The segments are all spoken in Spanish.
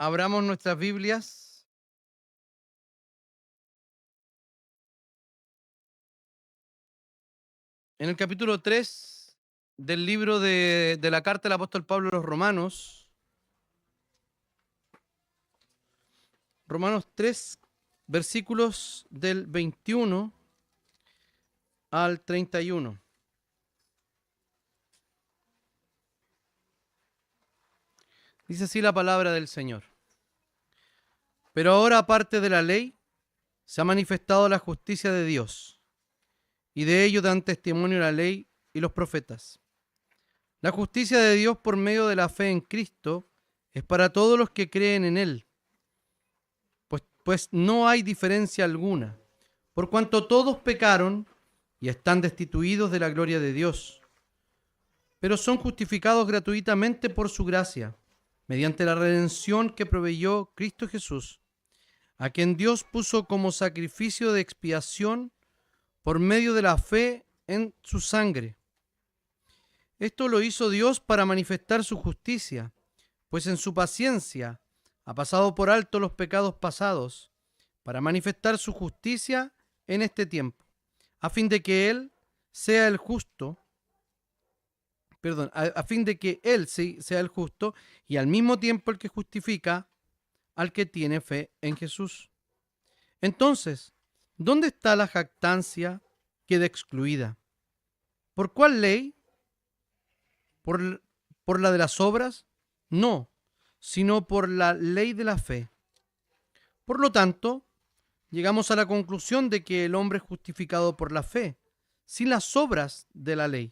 Abramos nuestras Biblias en el capítulo 3 del libro de la carta del apóstol Pablo a los Romanos. Romanos 3, versículos del 21 al 31. Dice así la palabra del Señor. Pero ahora, aparte de la ley, se ha manifestado la justicia de Dios, y de ello dan testimonio la ley y los profetas. La justicia de Dios por medio de la fe en Cristo es para todos los que creen en Él, pues no hay diferencia alguna, por cuanto todos pecaron y están destituidos de la gloria de Dios, pero son justificados gratuitamente por su gracia, mediante la redención que proveyó Cristo Jesús, a quien Dios puso como sacrificio de expiación por medio de la fe en su sangre. Esto lo hizo Dios para manifestar su justicia, pues en su paciencia ha pasado por alto los pecados pasados, para manifestar su justicia en este tiempo, a fin de que Él sea el justo, a fin de que Él sí sea el justo y al mismo tiempo el que justifica al que tiene fe en Jesús. Entonces, ¿dónde está la jactancia? Queda excluida. ¿Por cuál ley? ¿Por la de las obras? No, sino por la ley de la fe. Por lo tanto, llegamos a la conclusión de que el hombre es justificado por la fe, sin las obras de la ley.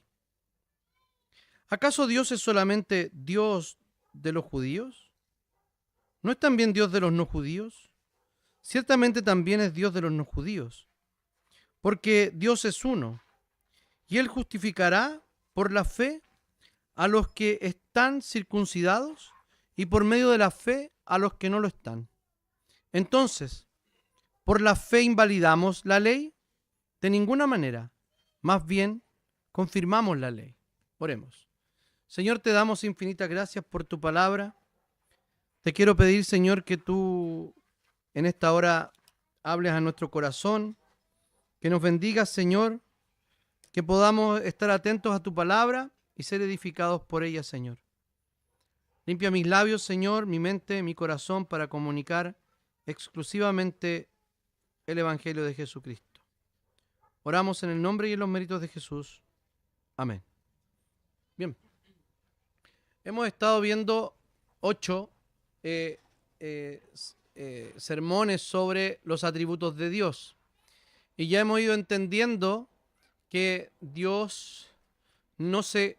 ¿Acaso Dios es solamente Dios de los judíos? ¿No es también Dios de los no judíos? Ciertamente también es Dios de los no judíos, porque Dios es uno, y Él justificará por la fe a los que están circuncidados y por medio de la fe a los que no lo están. Entonces, ¿por la fe invalidamos la ley? De ninguna manera. Más bien, confirmamos la ley. Oremos. Señor, te damos infinitas gracias por tu palabra. Te quiero pedir, Señor, que tú en esta hora hables a nuestro corazón, que nos bendigas, Señor, que podamos estar atentos a tu palabra y ser edificados por ella, Señor. Limpia mis labios, Señor, mi mente, mi corazón para comunicar exclusivamente el Evangelio de Jesucristo. Oramos en el nombre y en los méritos de Jesús. Amén. Bien. Hemos estado viendo 8 sermones sobre los atributos de Dios. Y ya hemos ido entendiendo que Dios no se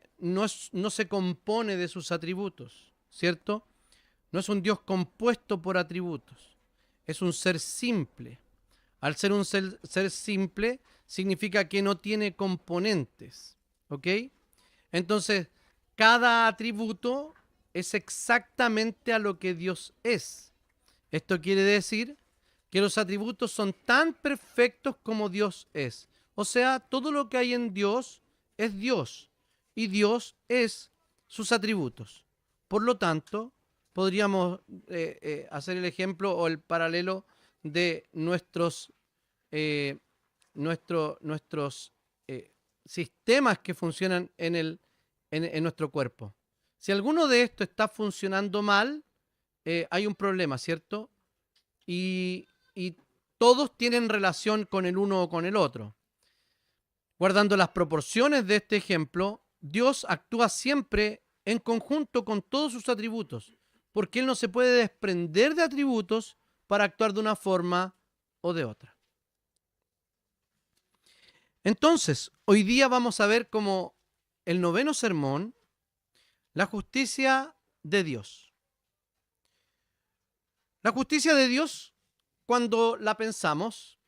compone de sus atributos, ¿cierto? No es un Dios compuesto por atributos. Es un ser simple. Al ser un ser simple, significa que no tiene componentes, ¿ok? Entonces, cada atributo es exactamente a lo que Dios es. Esto quiere decir que los atributos son tan perfectos como Dios es. O sea, todo lo que hay en Dios es Dios y Dios es sus atributos. Por lo tanto, podríamos hacer el ejemplo o el paralelo de nuestros sistemas que funcionan en nuestro cuerpo. Si alguno de estos está funcionando mal, hay un problema, ¿cierto? Y todos tienen relación con el uno o con el otro. Guardando las proporciones de este ejemplo, Dios actúa siempre en conjunto con todos sus atributos, porque Él no se puede desprender de atributos para actuar de una forma o de otra. Entonces, hoy día vamos a ver como el noveno sermón, la justicia de Dios. La justicia de Dios, cuando la pensamos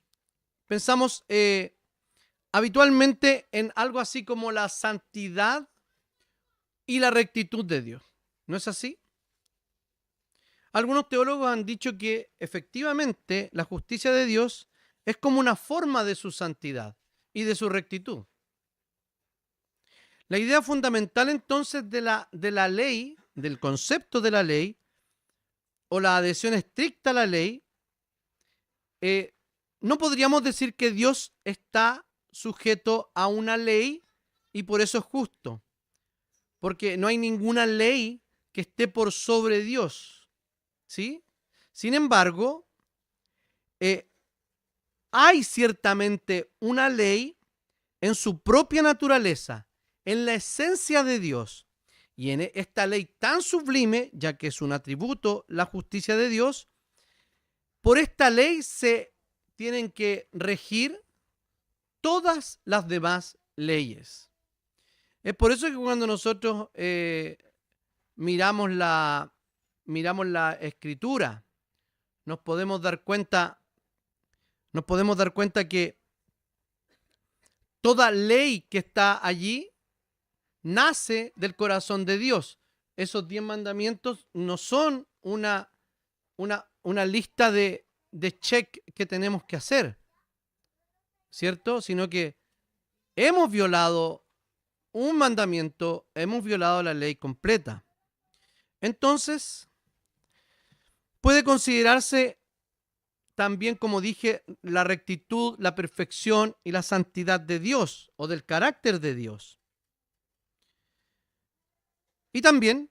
habitualmente en algo así como la santidad y la rectitud de Dios. ¿No es así? Algunos teólogos han dicho que efectivamente la justicia de Dios es como una forma de su santidad y de su rectitud. La idea fundamental entonces de la ley, del concepto de la ley, o la adhesión estricta a la ley, no podríamos decir que Dios está sujeto a una ley y por eso es justo, porque no hay ninguna ley que esté por sobre Dios, ¿sí? Sin embargo, hay ciertamente una ley en su propia naturaleza, en la esencia de Dios. Y en esta ley tan sublime, ya que es un atributo, la justicia de Dios, por esta ley se tienen que regir todas las demás leyes. Es por eso que cuando nosotros miramos la escritura, nos podemos dar cuenta que toda ley que está allí nace del corazón de Dios. Esos 10 mandamientos no son una lista de check que tenemos que hacer, ¿cierto? Sino que hemos violado un mandamiento, hemos violado la ley completa. Entonces, puede considerarse también, como dije, la rectitud, la perfección y la santidad de Dios o del carácter de Dios. Y también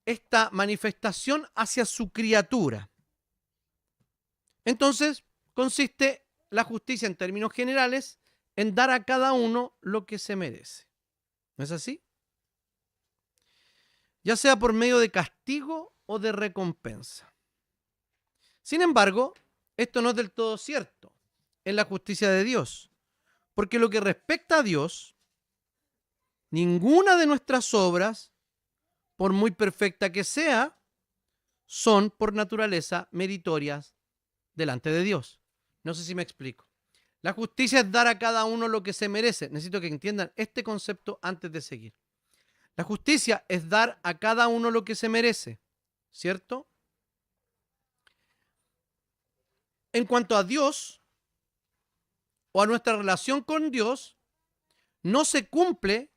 esta manifestación hacia su criatura. Entonces, consiste la justicia en términos generales en dar a cada uno lo que se merece. ¿No es así? Ya sea por medio de castigo o de recompensa. Sin embargo, esto no es del todo cierto en la justicia de Dios, porque lo que respecta a Dios, ninguna de nuestras obras, por muy perfecta que sea, son por naturaleza meritorias delante de Dios. No sé si me explico. La justicia es dar a cada uno lo que se merece. Necesito que entiendan este concepto antes de seguir. La justicia es dar a cada uno lo que se merece, ¿cierto? En cuanto a Dios o a nuestra relación con Dios, no se cumple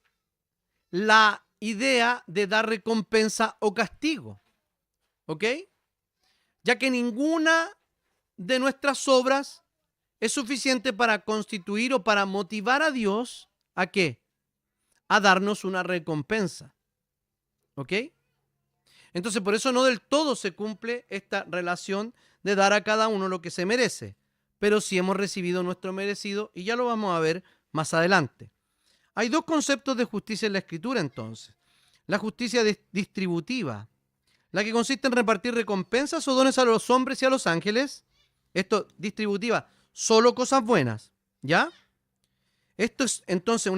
la idea de dar recompensa o castigo, ¿ok? Ya que ninguna de nuestras obras es suficiente para constituir o para motivar a Dios ¿a qué? A darnos una recompensa, ¿ok? Entonces, por eso no del todo se cumple esta relación de dar a cada uno lo que se merece, pero sí hemos recibido nuestro merecido y ya lo vamos a ver más adelante. Hay dos conceptos de justicia en la Escritura, entonces. La justicia distributiva, la que consiste en repartir recompensas o dones a los hombres y a los ángeles. Esto, distributiva, solo cosas buenas, ¿ya? Esto es entonces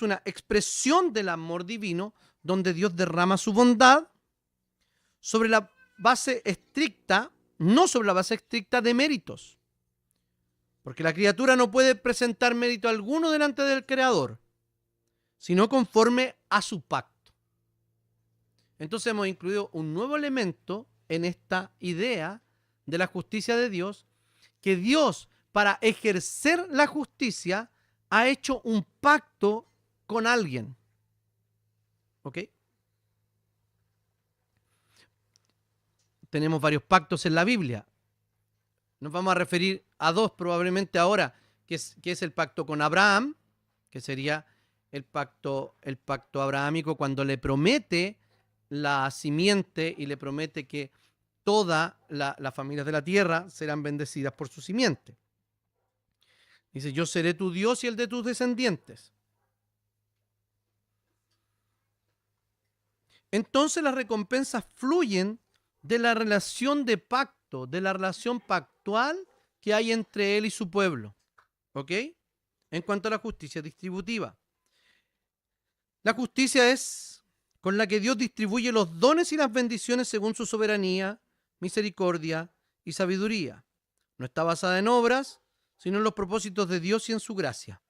una expresión del amor divino donde Dios derrama su bondad sobre la base estricta, no sobre la base estricta de méritos. Porque la criatura no puede presentar mérito alguno delante del Creador, sino conforme a su pacto. Entonces hemos incluido un nuevo elemento en esta idea de la justicia de Dios, que Dios, para ejercer la justicia, ha hecho un pacto con alguien. ¿Ok? Tenemos varios pactos en la Biblia. Nos vamos a referir a dos probablemente ahora, que es el pacto con Abraham, que sería el pacto abrahámico cuando le promete la simiente y le promete que todas las familias de la tierra serán bendecidas por su simiente. Dice, yo seré tu Dios y el de tus descendientes. Entonces las recompensas fluyen de la relación de pacto, de la relación pactual que hay entre él y su pueblo. ¿Ok? En cuanto a la justicia distributiva. La justicia es con la que Dios distribuye los dones y las bendiciones según su soberanía, misericordia y sabiduría. No está basada en obras, sino en los propósitos de Dios y en su gracia.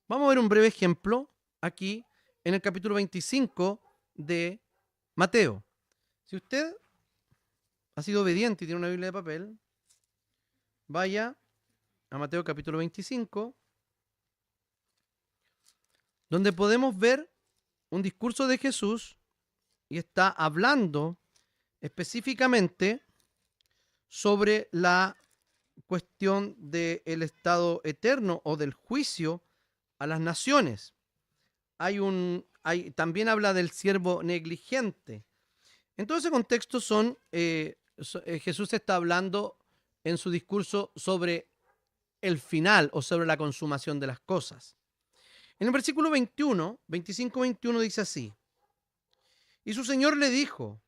Vamos a ver un breve ejemplo aquí en el capítulo 25 de Mateo. Si usted ha sido obediente y tiene una Biblia de papel, vaya a Mateo capítulo 25, donde podemos ver un discurso de Jesús y está hablando específicamente sobre la cuestión del estado eterno o del juicio a las naciones. También habla del siervo negligente. En todo ese contexto Jesús está hablando en su discurso sobre el final o sobre la consumación de las cosas. En el versículo 25-21 dice así: y su Señor le dijo: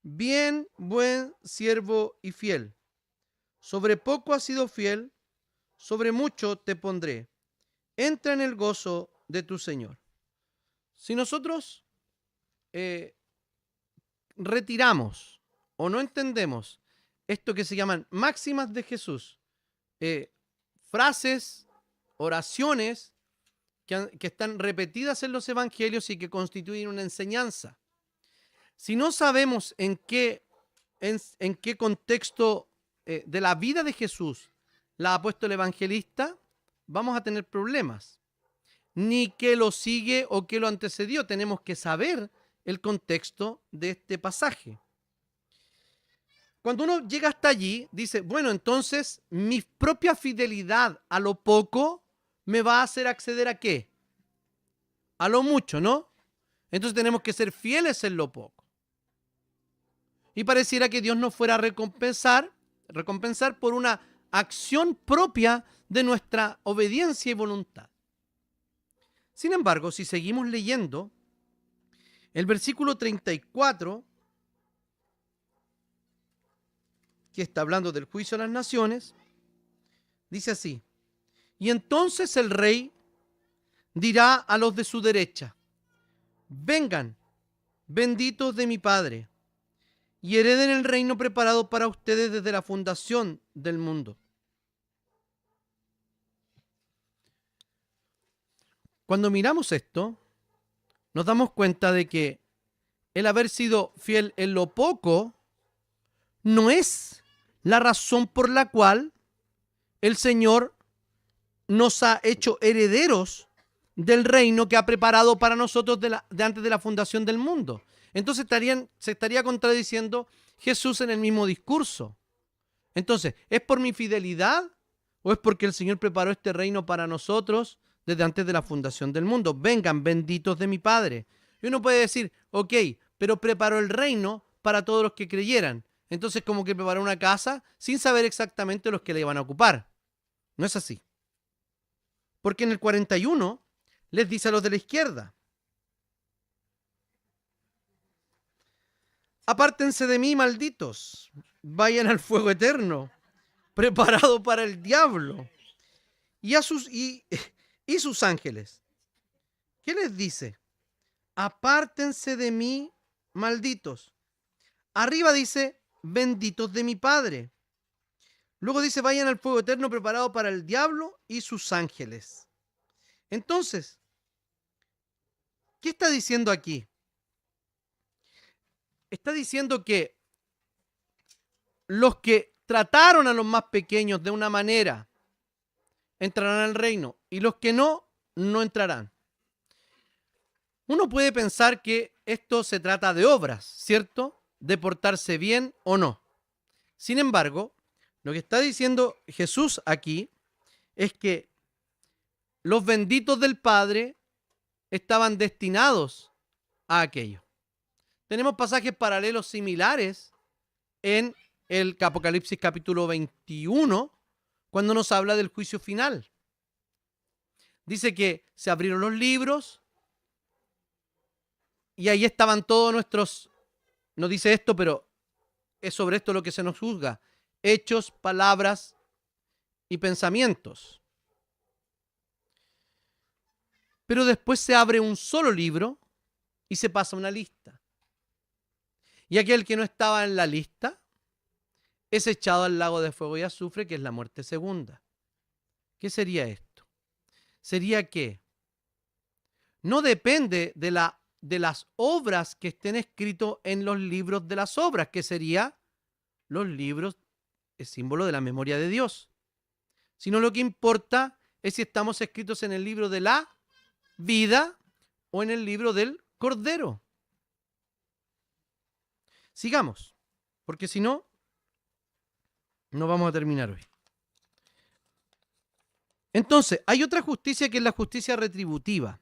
bien, buen siervo y fiel. Sobre poco has sido fiel, sobre mucho te pondré. Entra en el gozo de tu Señor. Si nosotros retiramos o no entendemos esto que se llaman máximas de Jesús, frases, oraciones que están repetidas en los evangelios y que constituyen una enseñanza. Si no sabemos en qué contexto de la vida de Jesús la ha puesto el evangelista, vamos a tener problemas. Ni qué lo sigue o qué lo antecedió. Tenemos que saber el contexto de este pasaje. Cuando uno llega hasta allí, dice, bueno, entonces mi propia fidelidad a lo poco me va a hacer acceder ¿a qué? A lo mucho, ¿no? Entonces tenemos que ser fieles en lo poco. Y pareciera que Dios nos fuera a recompensar por una acción propia de nuestra obediencia y voluntad. Sin embargo, si seguimos leyendo, el versículo 34, que está hablando del juicio a las naciones, dice así: y entonces el rey dirá a los de su derecha: vengan, benditos de mi Padre, y hereden el reino preparado para ustedes desde la fundación del mundo. Cuando miramos esto, nos damos cuenta de que el haber sido fiel en lo poco no es la razón por la cual el Señor nos ha hecho herederos del reino que ha preparado para nosotros de antes de la fundación del mundo. Entonces se estaría contradiciendo Jesús en el mismo discurso. Entonces, ¿es por mi fidelidad o es porque el Señor preparó este reino para nosotros desde antes de la fundación del mundo? Vengan, benditos de mi Padre. Y uno puede decir, ok, pero preparó el reino para todos los que creyeran. Entonces, como que preparó una casa sin saber exactamente los que la iban a ocupar. No es así. Porque en el 41 les dice a los de la izquierda: apártense de mí, malditos, vayan al fuego eterno, preparado para el diablo y sus ángeles. ¿Qué les dice? Apártense de mí, malditos. Arriba dice, benditos de mi Padre. Luego dice, vayan al fuego eterno preparado para el diablo y sus ángeles. Entonces, ¿qué está diciendo aquí? Está diciendo que los que trataron a los más pequeños de una manera entrarán al reino y los que no entrarán. Uno puede pensar que esto se trata de obras, ¿cierto? De portarse bien o no. Sin embargo, lo que está diciendo Jesús aquí es que los benditos del Padre estaban destinados a aquello. Tenemos pasajes paralelos similares en el Apocalipsis capítulo 21, cuando nos habla del juicio final. Dice que se abrieron los libros y ahí estaban todos nuestros, no dice esto, pero es sobre esto lo que se nos juzga: hechos, palabras y pensamientos. Pero después se abre un solo libro y se pasa una lista. Y aquel que no estaba en la lista es echado al lago de fuego y azufre, que es la muerte segunda. ¿Qué sería esto? Sería que no depende de las obras que estén escritas en los libros de las obras, que sería los libros, es símbolo de la memoria de Dios, sino lo que importa es si estamos escritos en el libro de la vida o en el libro del Cordero. Sigamos, porque si no, No vamos a terminar hoy. Entonces, hay otra justicia que es la justicia retributiva,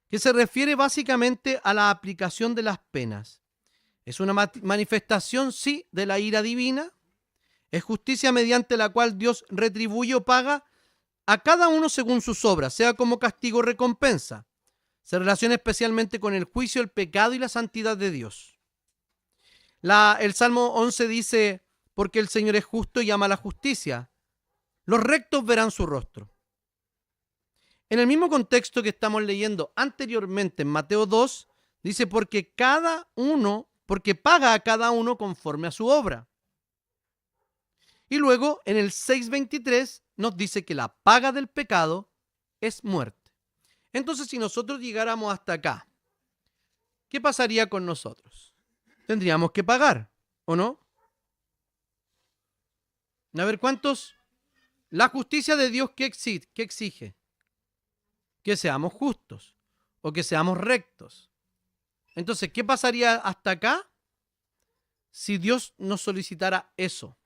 que se refiere básicamente a la aplicación de las penas. Es una manifestación, sí, de la ira divina. Es justicia mediante la cual Dios retribuye o paga a cada uno según sus obras, sea como castigo o recompensa. Se relaciona especialmente con el juicio, el pecado y la santidad de Dios. El Salmo 11 dice, porque el Señor es justo y ama la justicia. Los rectos verán su rostro. En el mismo contexto que estamos leyendo anteriormente en Mateo 2, dice, porque paga a cada uno conforme a su obra. Y luego en el 6:23 nos dice que la paga del pecado es muerte. Entonces, si nosotros llegáramos hasta acá, ¿qué pasaría con nosotros? Tendríamos que pagar, ¿o no? A ver, ¿cuántos? La justicia de Dios, ¿qué exige? Que seamos justos o que seamos rectos. Entonces, ¿qué pasaría hasta acá si Dios nos solicitara eso?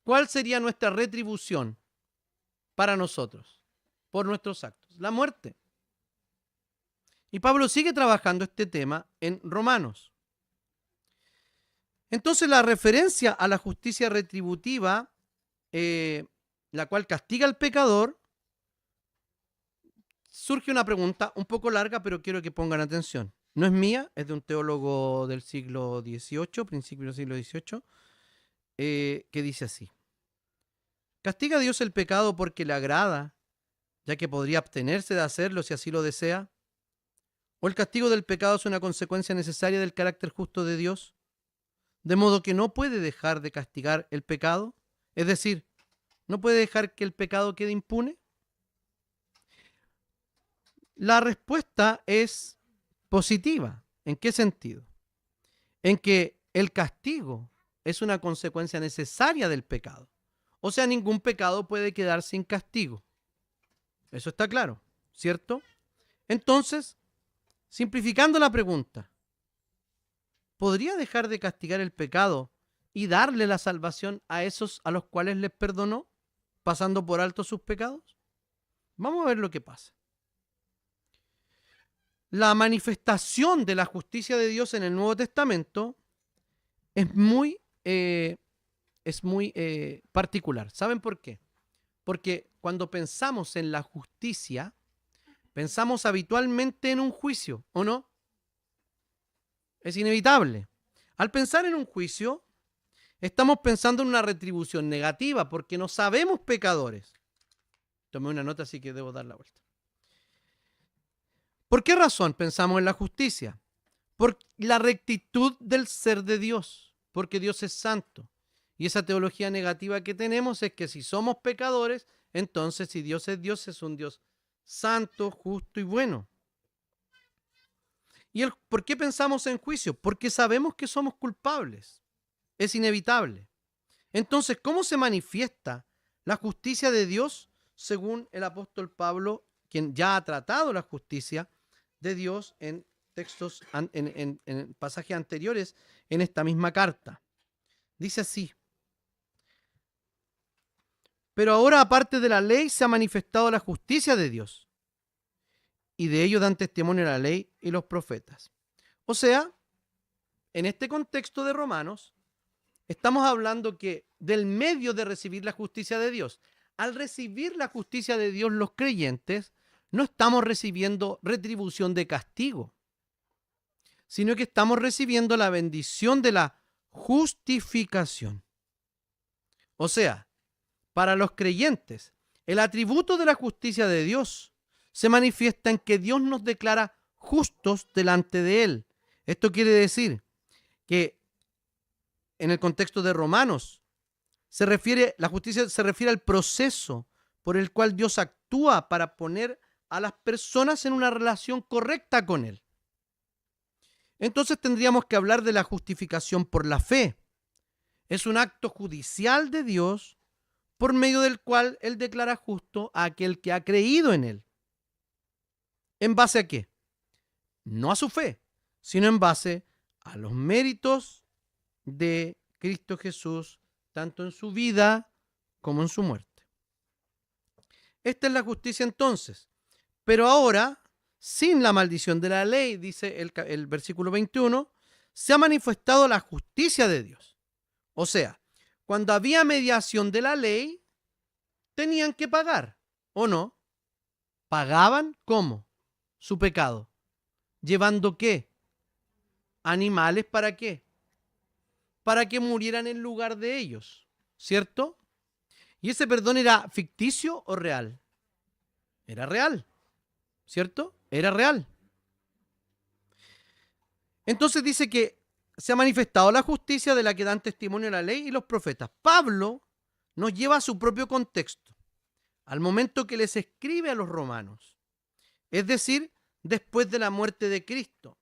¿Cuál sería nuestra retribución para nosotros por nuestros actos? La muerte. Y Pablo sigue trabajando este tema en Romanos. Entonces, la referencia a la justicia retributiva, la cual castiga al pecador, surge una pregunta un poco larga, pero quiero que pongan atención. No es mía, es de un teólogo del siglo XVIII, principio del siglo XVIII, que dice así. ¿Castiga a Dios el pecado porque le agrada, ya que podría abstenerse de hacerlo si así lo desea? ¿O el castigo del pecado es una consecuencia necesaria del carácter justo de Dios, de modo que no puede dejar de castigar el pecado? Es decir, ¿no puede dejar que el pecado quede impune? La respuesta es positiva. ¿En qué sentido? En que el castigo es una consecuencia necesaria del pecado. O sea, ningún pecado puede quedar sin castigo. Eso está claro, ¿cierto? Entonces, simplificando la pregunta, ¿podría dejar de castigar el pecado y darle la salvación a esos a los cuales les perdonó, pasando por alto sus pecados? Vamos a ver lo que pasa. La manifestación de la justicia de Dios en el Nuevo Testamento es muy particular. ¿Saben por qué? Porque cuando pensamos en la justicia, pensamos habitualmente en un juicio, ¿o no? Es inevitable. Al pensar en un juicio, estamos pensando en una retribución negativa porque no sabemos pecadores. Tomé una nota, así que debo dar la vuelta. ¿Por qué razón pensamos en la justicia? Por la rectitud del ser de Dios, porque Dios es santo. Y esa teología negativa que tenemos es que si somos pecadores, entonces si Dios, es un Dios santo, justo y bueno. ¿Y por qué pensamos en juicio? Porque sabemos que somos culpables. Es inevitable. Entonces, ¿cómo se manifiesta la justicia de Dios según el apóstol Pablo, quien ya ha tratado la justicia de Dios en textos, en pasajes anteriores en esta misma carta? Dice así: pero ahora, aparte de la ley, se ha manifestado la justicia de Dios, y de ello dan testimonio la ley y los profetas. O sea, en este contexto de Romanos, estamos hablando que del medio de recibir la justicia de Dios. Al recibir la justicia de Dios, los creyentes no estamos recibiendo retribución de castigo, sino que estamos recibiendo la bendición de la justificación. O sea, para los creyentes, el atributo de la justicia de Dios se manifiesta en que Dios nos declara justos delante de Él. Esto quiere decir que en el contexto de Romanos, la justicia se refiere al proceso por el cual Dios actúa para poner a las personas en una relación correcta con Él. Entonces tendríamos que hablar de la justificación por la fe. Es un acto judicial de Dios por medio del cual Él declara justo a aquel que ha creído en Él. ¿En base a qué? No a su fe, sino en base a los méritos de Cristo Jesús tanto en su vida como en su muerte. Esta es la justicia entonces. Pero ahora, sin la maldición de la ley, dice el versículo 21, se ha manifestado la justicia de Dios. O sea, cuando había mediación de la ley, tenían que pagar, ¿o no? ¿Pagaban cómo? Su pecado. ¿Llevando qué? ¿Animales para qué? Para que murieran en lugar de ellos, ¿cierto? ¿Y ese perdón era ficticio o real? Era real, ¿cierto? Era real. Entonces dice que se ha manifestado la justicia de la que dan testimonio la ley y los profetas. Pablo nos lleva a su propio contexto, al momento que les escribe a los romanos, es decir, después de la muerte de Cristo.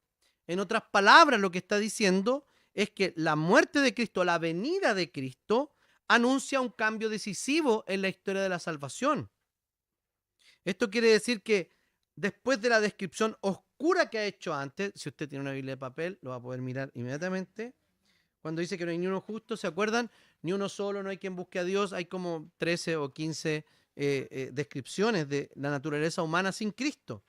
En otras palabras, lo que está diciendo es que la muerte de Cristo, la venida de Cristo, anuncia un cambio decisivo en la historia de la salvación. Esto quiere decir que después de la descripción oscura que ha hecho antes, si usted tiene una Biblia de papel, lo va a poder mirar inmediatamente. Cuando dice que no hay ni uno justo, ¿se acuerdan? Ni uno solo, no hay quien busque a Dios. Hay como 13 o 15 descripciones de la naturaleza humana sin Cristo.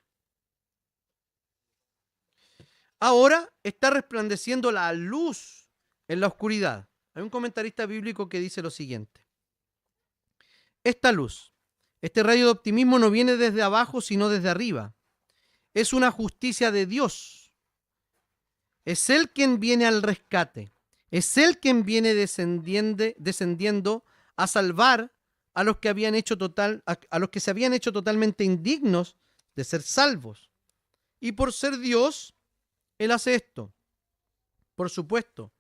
Ahora está resplandeciendo la luz en la oscuridad. Hay un comentarista bíblico que dice lo siguiente. Esta luz, este rayo de optimismo no viene desde abajo, sino desde arriba. Es una justicia de Dios. Es Él quien viene al rescate. Es Él quien viene descendiendo a salvar a los que a los que se habían hecho totalmente indignos de ser salvos. Y por ser Dios, Él hace esto, por supuesto,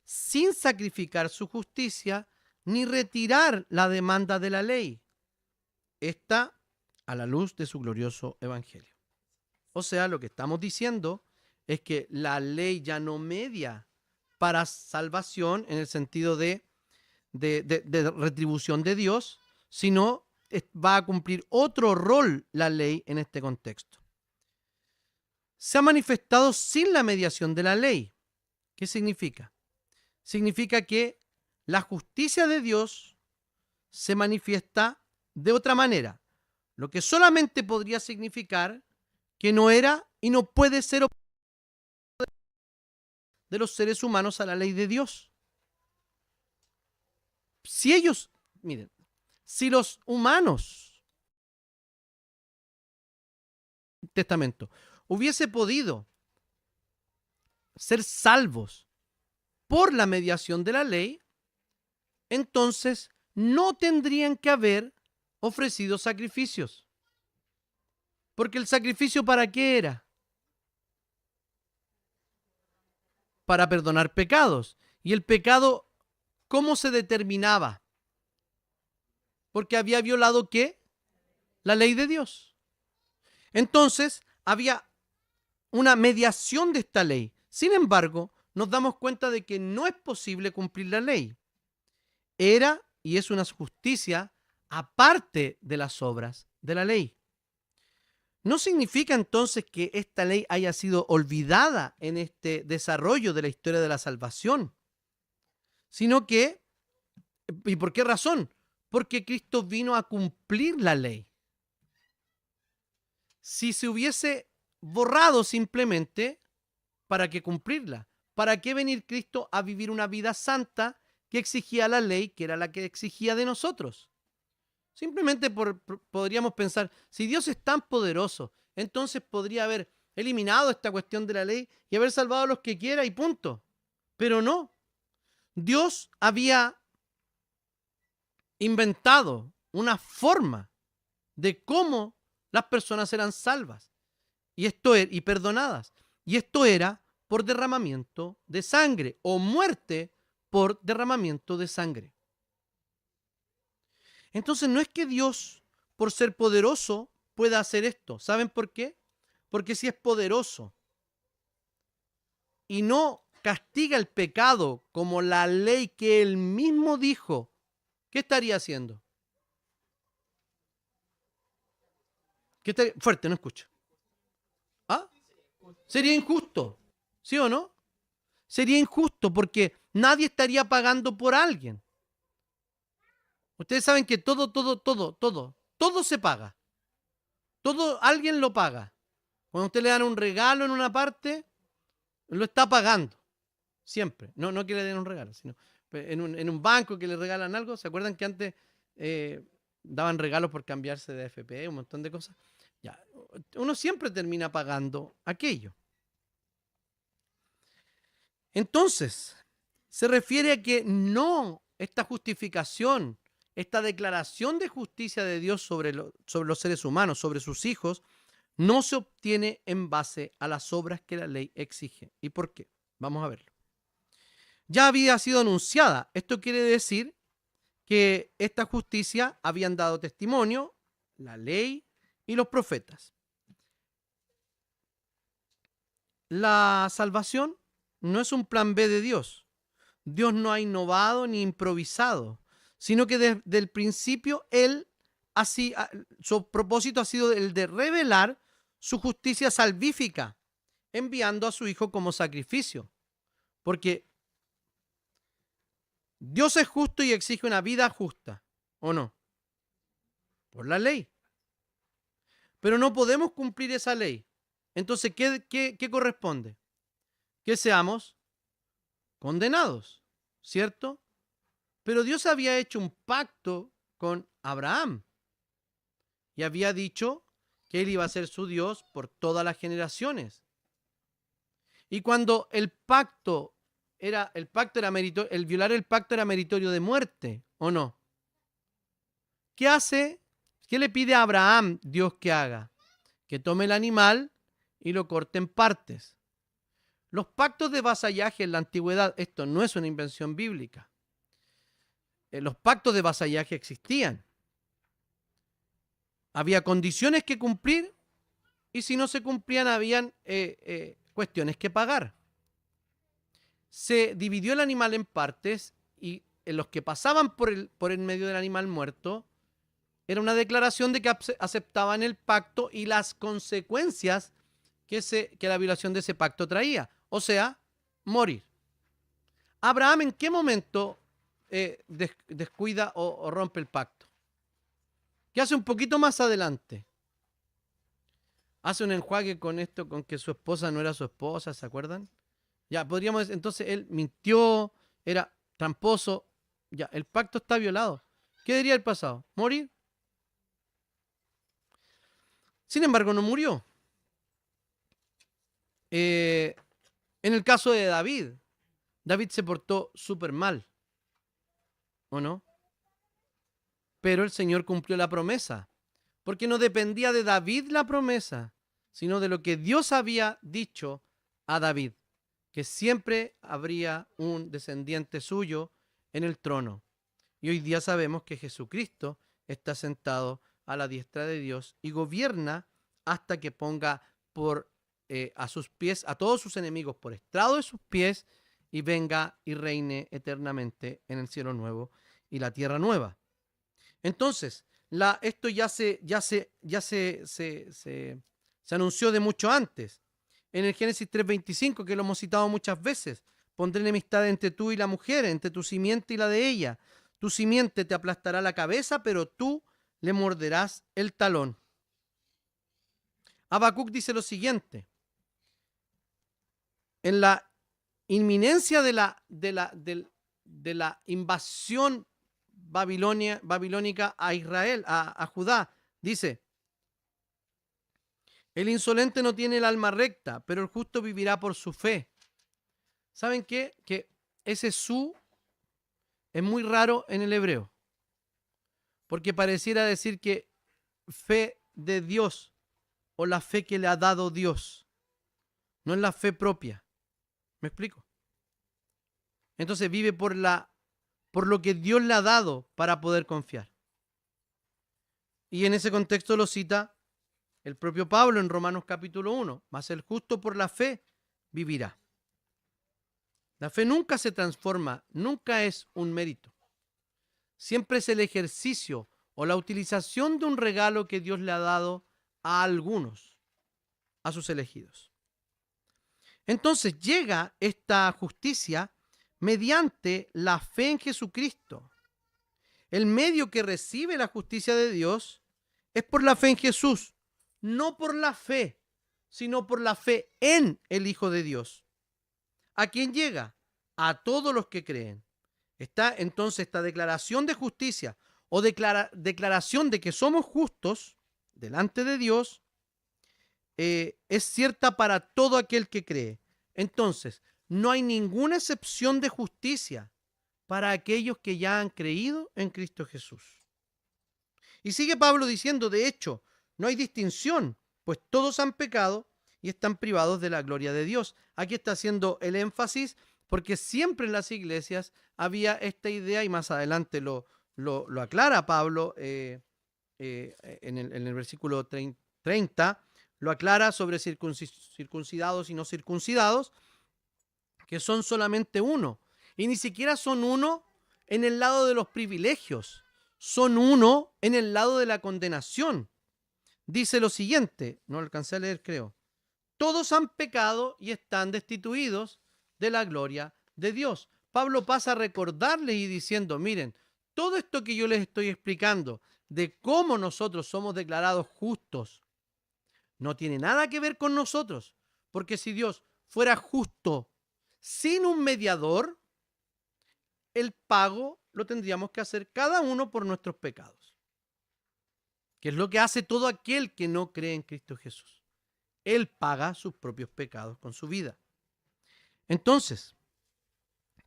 sin sacrificar su justicia ni retirar la demanda de la ley. Esta a la luz de su glorioso evangelio. O sea, lo que estamos diciendo es que la ley ya no media para salvación en el sentido de retribución de Dios, sino va a cumplir otro rol la ley en este contexto. Se ha manifestado sin la mediación de la ley. ¿Qué significa? Significa que la justicia de Dios se manifiesta de otra manera, lo que solamente podría significar que no era y no puede ser de los seres humanos a la ley de Dios. Si ellos, miren, si los humanos, testamento, hubiese podido ser salvos por la mediación de la ley, entonces no tendrían que haber ofrecido sacrificios. Porque el sacrificio, ¿para qué era? Para perdonar pecados. ¿Y el pecado cómo se determinaba? Porque había violado ¿qué? La ley de Dios. Entonces había una mediación de esta ley. Sin embargo, nos damos cuenta de que no es posible cumplir la ley. Era y es una justicia aparte de las obras de la ley. No significa entonces que esta ley haya sido olvidada en este desarrollo de la historia de la salvación, sino que, ¿y por qué razón? Porque Cristo vino a cumplir la ley. Si se hubiese borrado simplemente, ¿para qué cumplirla? ¿Para qué venir Cristo a vivir una vida santa que exigía la ley, que era la que exigía de nosotros? Simplemente podríamos pensar, si Dios es tan poderoso, entonces podría haber eliminado esta cuestión de la ley y haber salvado a los que quiera y punto. Pero no. Dios había inventado una forma de cómo las personas eran salvas y perdonadas. Y esto era por derramamiento de sangre o muerte por derramamiento de sangre. Entonces no es que Dios, por ser poderoso, pueda hacer esto. ¿Saben por qué? Porque si es poderoso y no castiga el pecado como la ley que Él mismo dijo, ¿qué estaría haciendo? Fuerte, no escucho. ¿Ah? Sería injusto, ¿sí o no? Sería injusto porque nadie estaría pagando por alguien. Ustedes saben que todo se paga. Todo alguien lo paga. Cuando usted le dan un regalo en una parte, lo está pagando. Siempre. No que le den un regalo, sino en un banco que le regalan algo. ¿Se acuerdan que antes daban regalos por cambiarse de AFP, un montón de cosas? Ya, uno siempre termina pagando aquello. Entonces, se refiere a que no, esta justificación, esta declaración de justicia de Dios sobre los seres humanos, sobre sus hijos, no se obtiene en base a las obras que la ley exige. ¿Y por qué? Vamos a verlo. Ya había sido anunciada. Esto quiere decir que esta justicia habían dado testimonio, la ley y los profetas. La salvación no es un plan B de Dios. Dios no ha innovado ni improvisado, sino que desde el principio su propósito ha sido el de revelar su justicia salvífica, enviando a su Hijo como sacrificio. Porque Dios es justo y exige una vida justa, ¿o no? Por la ley. Pero no podemos cumplir esa ley. Entonces, ¿qué corresponde? Que seamos condenados, ¿cierto? Pero Dios había hecho un pacto con Abraham y había dicho que él iba a ser su Dios por todas las generaciones. Y cuando el violar el pacto era meritorio de muerte, ¿o no? ¿Qué hace? ¿Qué le pide a Abraham Dios que haga? Que tome el animal y lo corte en partes. Los pactos de vasallaje en la antigüedad, esto no es una invención bíblica. Los pactos de vasallaje existían. Había condiciones que cumplir y si no se cumplían habían cuestiones que pagar. Se dividió el animal en partes y los que pasaban por el medio del animal muerto era una declaración de que aceptaban el pacto y las consecuencias que la violación de ese pacto traía. O sea, morir. Abraham, ¿en qué momento descuida o rompe el pacto? ¿Qué hace un poquito más adelante? Hace un enjuague con esto, con que su esposa no era su esposa, ¿se acuerdan? Ya, podríamos decir, entonces él mintió, era tramposo, ya, el pacto está violado. ¿Qué diría el pasado? ¿Morir? Sin embargo, no murió. En el caso de David se portó súper mal, ¿o no? Pero el Señor cumplió la promesa, porque no dependía de David la promesa, sino de lo que Dios había dicho a David, que siempre habría un descendiente suyo en el trono. Y hoy día sabemos que Jesucristo está sentado a la diestra de Dios y gobierna hasta que ponga a sus pies a todos sus enemigos por estrado de sus pies y venga y reine eternamente en el cielo nuevo y la tierra nueva. Entonces, esto ya se anunció de mucho antes. En el Génesis 3:25, que lo hemos citado muchas veces, pondré enemistad entre tú y la mujer, entre tu simiente y la de ella. Tu simiente te aplastará la cabeza, pero tú le morderás el talón. Habacuc dice lo siguiente: en la inminencia de la invasión babilónica a Israel, a Judá, dice: el insolente no tiene el alma recta, pero el justo vivirá por su fe. ¿Saben qué? Que ese su es muy raro en el hebreo, porque pareciera decir que fe de Dios o la fe que le ha dado Dios, no es la fe propia. ¿Me explico? Entonces vive por lo que Dios le ha dado para poder confiar. Y en ese contexto lo cita el propio Pablo en Romanos capítulo 1. Mas el justo por la fe vivirá. La fe nunca se transforma, nunca es un mérito. Siempre es el ejercicio o la utilización de un regalo que Dios le ha dado a algunos, a sus elegidos. Entonces llega esta justicia mediante la fe en Jesucristo. El medio que recibe la justicia de Dios es por la fe en Jesús, no por la fe, sino por la fe en el Hijo de Dios. ¿A quién llega? A todos los que creen. Está entonces esta declaración de justicia o declaración de que somos justos delante de Dios, es cierta para todo aquel que cree. Entonces, no hay ninguna excepción de justicia para aquellos que ya han creído en Cristo Jesús. Y sigue Pablo diciendo, de hecho, no hay distinción, pues todos han pecado y están privados de la gloria de Dios. Aquí está haciendo el énfasis porque siempre en las iglesias había esta idea, y más adelante lo aclara Pablo en el versículo 30, lo aclara sobre circuncidados y no circuncidados, que son solamente uno. Y ni siquiera son uno en el lado de los privilegios, son uno en el lado de la condenación. Dice lo siguiente, no lo alcancé a leer creo. Todos han pecado y están destituidos de la gloria de Dios. Pablo pasa a recordarles y diciendo, miren, todo esto que yo les estoy explicando de cómo nosotros somos declarados justos no tiene nada que ver con nosotros, porque si Dios fuera justo sin un mediador, el pago lo tendríamos que hacer cada uno por nuestros pecados, que es lo que hace todo aquel que no cree en Cristo Jesús. Él paga sus propios pecados con su vida. Entonces,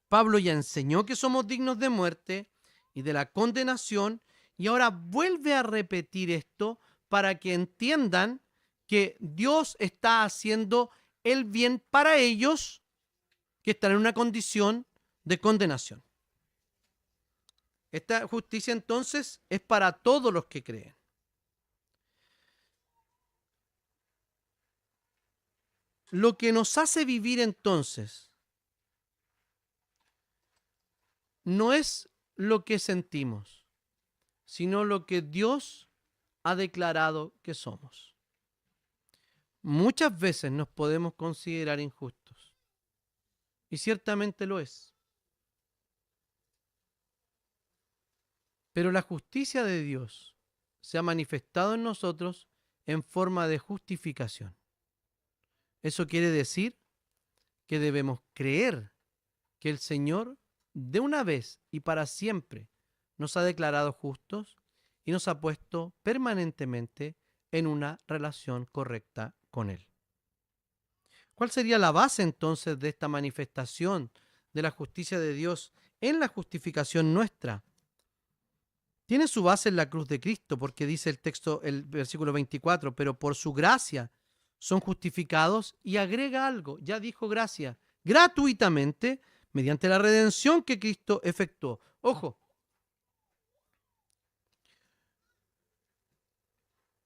Pablo ya enseñó que somos dignos de muerte y de la condenación, y ahora vuelve a repetir esto para que entiendan que Dios está haciendo el bien para ellos que están en una condición de condenación. Esta justicia entonces es para todos los que creen. Lo que nos hace vivir entonces no es lo que sentimos, sino lo que Dios ha declarado que somos. Muchas veces nos podemos considerar injustos, y ciertamente lo es. Pero la justicia de Dios se ha manifestado en nosotros en forma de justificación. Eso quiere decir que debemos creer que el Señor de una vez y para siempre nos ha declarado justos y nos ha puesto permanentemente en una relación correcta con Él. ¿Cuál sería la base entonces de esta manifestación de la justicia de Dios en la justificación nuestra? Tiene su base en la cruz de Cristo, porque dice el texto, el versículo 24, pero por su gracia son justificados, y agrega algo, ya dijo gracia, gratuitamente, mediante la redención que Cristo efectuó. Ojo,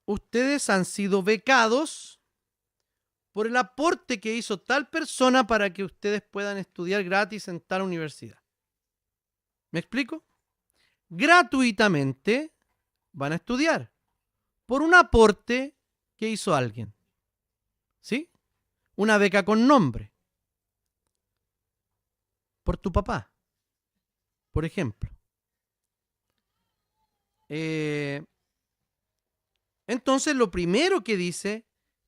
ustedes han sido becados por el aporte que hizo tal persona para que ustedes puedan estudiar gratis en tal universidad. ¿Me explico? Gratuitamente van a estudiar por un aporte que hizo alguien. ¿Sí? Una beca con nombre. Por tu papá, por ejemplo. Entonces, lo primero que dice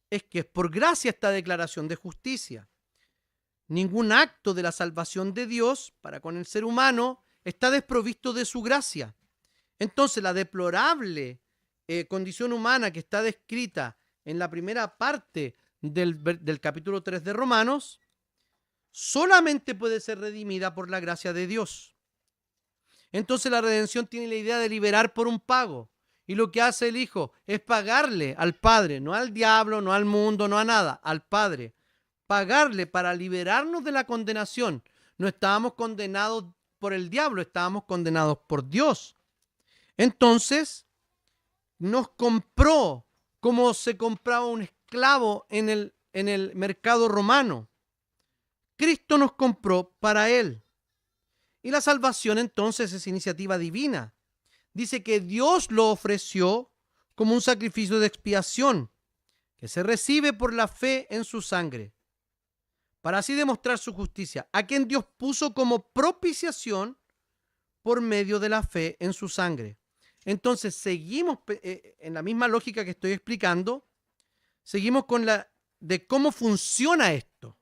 es que es por gracia esta declaración de justicia. Ningún acto de la salvación de Dios para con el ser humano está desprovisto de su gracia. Entonces, la deplorable condición humana que está descrita en la primera parte del capítulo 3 de Romanos, solamente puede ser redimida por la gracia de Dios. Entonces, la redención tiene la idea de liberar por un pago. Y lo que hace el Hijo es pagarle al Padre, no al diablo, no al mundo, no a nada, al Padre. Pagarle para liberarnos de la condenación. No estábamos condenados por el diablo, estábamos condenados por Dios. Entonces, nos compró como se compraba un esclavo en el mercado romano. Cristo nos compró para Él. Y la salvación entonces es iniciativa divina. Dice que Dios lo ofreció como un sacrificio de expiación que se recibe por la fe en su sangre, para así demostrar su justicia, a quien Dios puso como propiciación por medio de la fe en su sangre. Entonces, seguimos en la misma lógica que estoy explicando, seguimos con la de cómo funciona esto.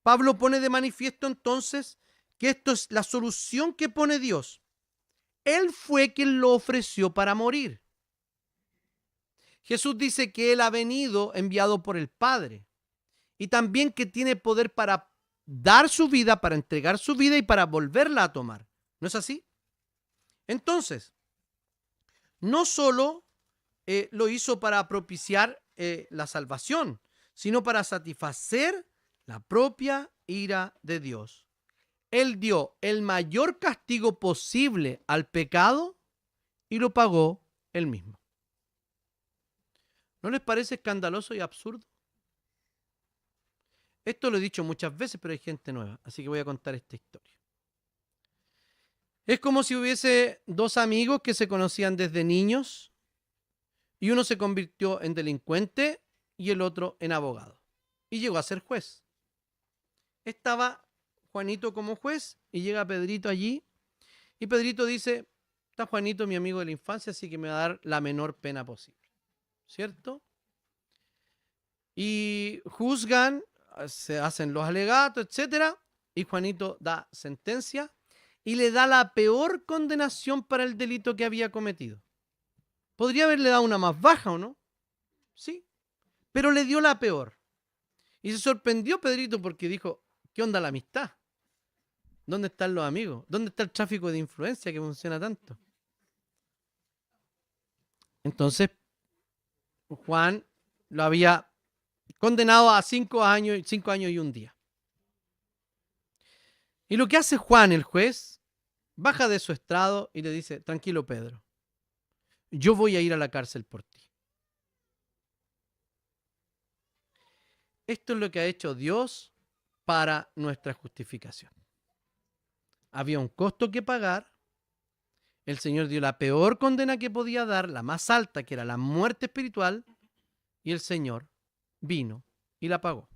Pablo pone de manifiesto entonces que esto es la solución que pone Dios. Él fue quien lo ofreció para morir. Jesús dice que Él ha venido enviado por el Padre y también que tiene poder para dar su vida, para entregar su vida y para volverla a tomar. ¿No es así? Entonces, no solo lo hizo para propiciar la salvación, sino para satisfacer la propia ira de Dios. Él dio el mayor castigo posible al pecado y lo pagó él mismo. ¿No les parece escandaloso y absurdo? Esto lo he dicho muchas veces, pero hay gente nueva, así que voy a contar esta historia. Es como si hubiese dos amigos que se conocían desde niños y uno se convirtió en delincuente y el otro en abogado y llegó a ser juez. Estaba Juanito como juez y llega Pedrito allí y Pedrito dice: está Juanito, mi amigo de la infancia, así que me va a dar la menor pena posible, ¿cierto? Y juzgan, se hacen los alegatos, etcétera, y Juanito da sentencia y le da la peor condenación para el delito que había cometido. Podría haberle dado una más baja, ¿o no? Sí, pero le dio la peor. Y se sorprendió Pedrito porque dijo: ¿qué onda la amistad? ¿Dónde están los amigos? ¿Dónde está el tráfico de influencia que funciona tanto? Entonces, Juan lo había condenado a 5 años y un día. Y lo que hace Juan, el juez, baja de su estrado y le dice: tranquilo, Pedro, yo voy a ir a la cárcel por ti. Esto es lo que ha hecho Dios para nuestra justificación. Había un costo que pagar. El Señor dio la peor condena que podía dar, la más alta, que era la muerte espiritual, y el Señor vino y la pagó.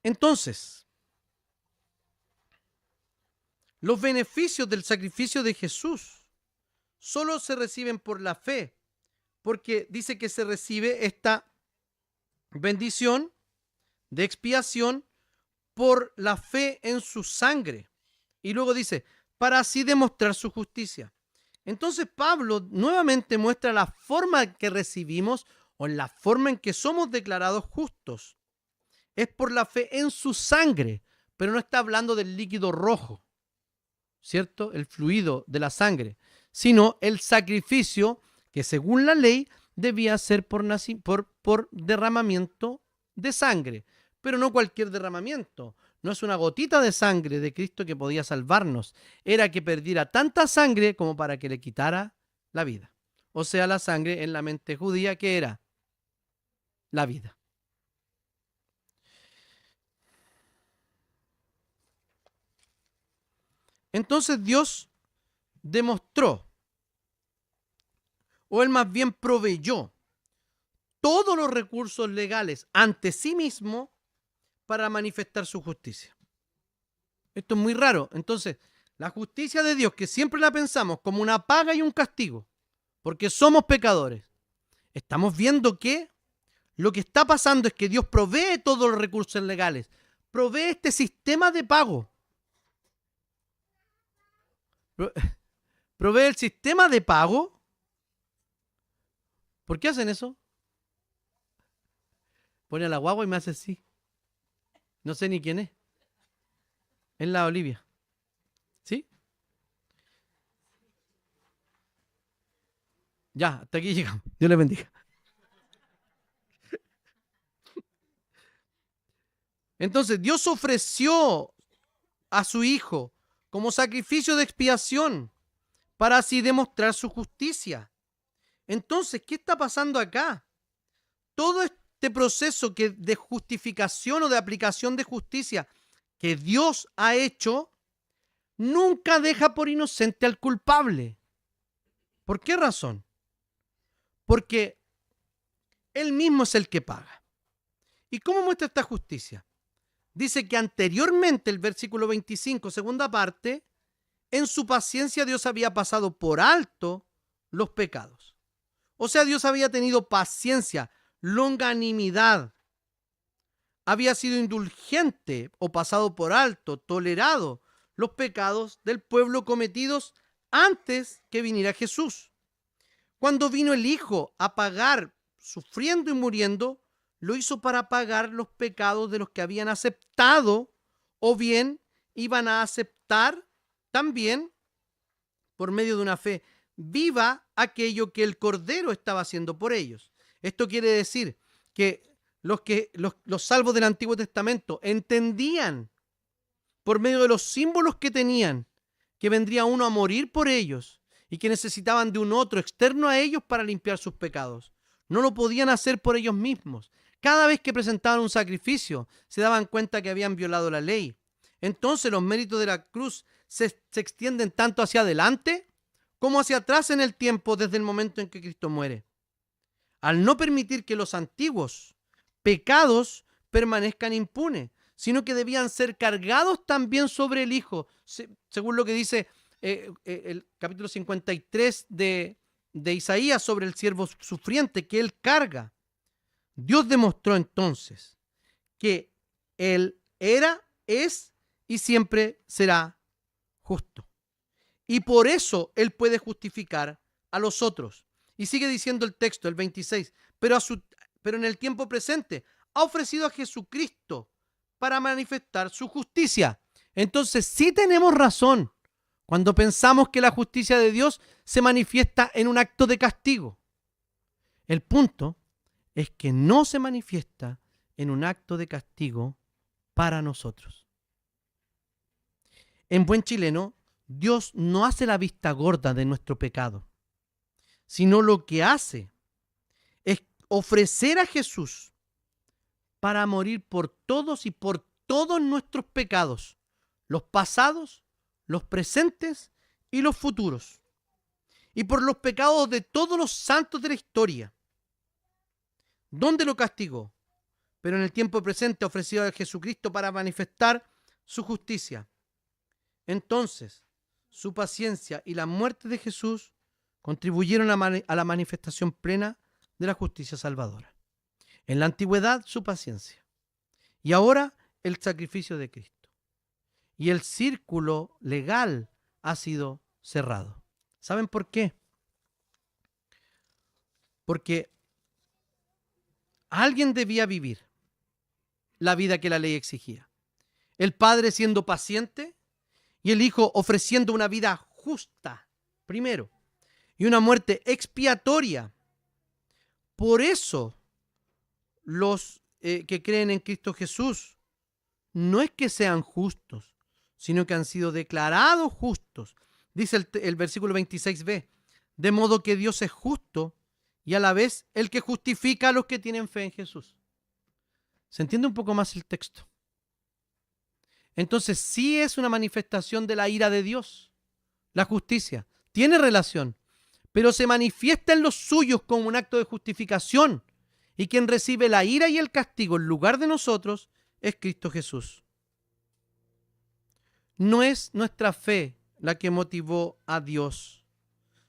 Entonces, los beneficios del sacrificio de Jesús solo se reciben por la fe, porque dice que se recibe esta bendición de expiación por la fe en su sangre. Y luego dice: para así demostrar su justicia. Entonces Pablo nuevamente muestra la forma que recibimos o la forma en que somos declarados justos. Es por la fe en su sangre, pero no está hablando del líquido rojo, ¿cierto? El fluido de la sangre, sino el sacrificio que según la ley debía ser por derramamiento de sangre, pero no cualquier derramamiento. No es una gotita de sangre de Cristo que podía salvarnos. Era que perdiera tanta sangre como para que le quitara la vida. O sea, la sangre en la mente judía, que era la vida. Entonces Dios demostró, o él más bien proveyó, todos los recursos legales ante sí mismo para manifestar su justicia. Esto es muy raro. Entonces, la justicia de Dios, que siempre la pensamos como una paga y un castigo, porque somos pecadores, estamos viendo que lo que está pasando es que Dios provee todos los recursos legales, provee este sistema de pago, provee el sistema de pago. ¿Por qué hacen eso? Pone a la guagua y me hace así. No sé ni quién es. Es la Olivia. ¿Sí? Ya, hasta aquí llegamos. Dios les bendiga. Entonces, Dios ofreció a su Hijo como sacrificio de expiación para así demostrar su justicia. Entonces, ¿qué está pasando acá? Todo este proceso de justificación o de aplicación de justicia que Dios ha hecho nunca deja por inocente al culpable. ¿Por qué razón? Porque Él mismo es el que paga. ¿Y cómo muestra esta justicia? dice que anteriormente, el versículo 25, segunda parte, en su paciencia Dios había pasado por alto los pecados. O sea, Dios había tenido paciencia, longanimidad, había sido indulgente o pasado por alto, tolerado los pecados del pueblo cometidos antes que viniera Jesús. Cuando vino el Hijo a pagar, sufriendo y muriendo, lo hizo para pagar los pecados de los que habían aceptado o bien iban a aceptar también por medio de una fe viva aquello que el Cordero estaba haciendo por ellos. Esto quiere decir que los salvos del Antiguo Testamento entendían por medio de los símbolos que tenían que vendría uno a morir por ellos y que necesitaban de un otro externo a ellos para limpiar sus pecados. No lo podían hacer por ellos mismos. Cada vez que presentaban un sacrificio, se daban cuenta que habían violado la ley. Entonces los méritos de la cruz se extienden tanto hacia adelante como hacia atrás en el tiempo desde el momento en que Cristo muere. Al no permitir que los antiguos pecados permanezcan impunes, sino que debían ser cargados también sobre el Hijo, según lo que dice el capítulo 53 de Isaías sobre el siervo sufriente que Él carga. Dios demostró entonces que Él era, es y siempre será justo. Y por eso Él puede justificar a los otros. Y sigue diciendo el texto, el 26, pero en el tiempo presente ha ofrecido a Jesucristo para manifestar su justicia. Entonces sí tenemos razón cuando pensamos que la justicia de Dios se manifiesta en un acto de castigo. El punto es que no se manifiesta en un acto de castigo para nosotros. En buen chileno, Dios no hace la vista gorda de nuestro pecado, sino lo que hace es ofrecer a Jesús para morir por todos y por todos nuestros pecados, los pasados, los presentes y los futuros, y por los pecados de todos los santos de la historia. ¿Dónde lo castigó? Pero en el tiempo presente ofreció a Jesucristo para manifestar su justicia. Entonces, su paciencia y la muerte de Jesús contribuyeron a la manifestación plena de la justicia salvadora. En la antigüedad, su paciencia. Y ahora, el sacrificio de Cristo. Y el círculo legal ha sido cerrado. ¿Saben por qué? Porque alguien debía vivir la vida que la ley exigía. El Padre siendo paciente y el Hijo ofreciendo una vida justa, primero, y una muerte expiatoria. Por eso, los que creen en Cristo Jesús no es que sean justos, sino que han sido declarados justos. Dice el versículo 26b, de modo que Dios es justo y a la vez el que justifica a los que tienen fe en Jesús. ¿Se entiende un poco más el texto? Entonces sí es una manifestación de la ira de Dios. La justicia tiene relación, pero se manifiesta en los suyos como un acto de justificación. Y quien recibe la ira y el castigo en lugar de nosotros es Cristo Jesús. No es nuestra fe la que motivó a Dios,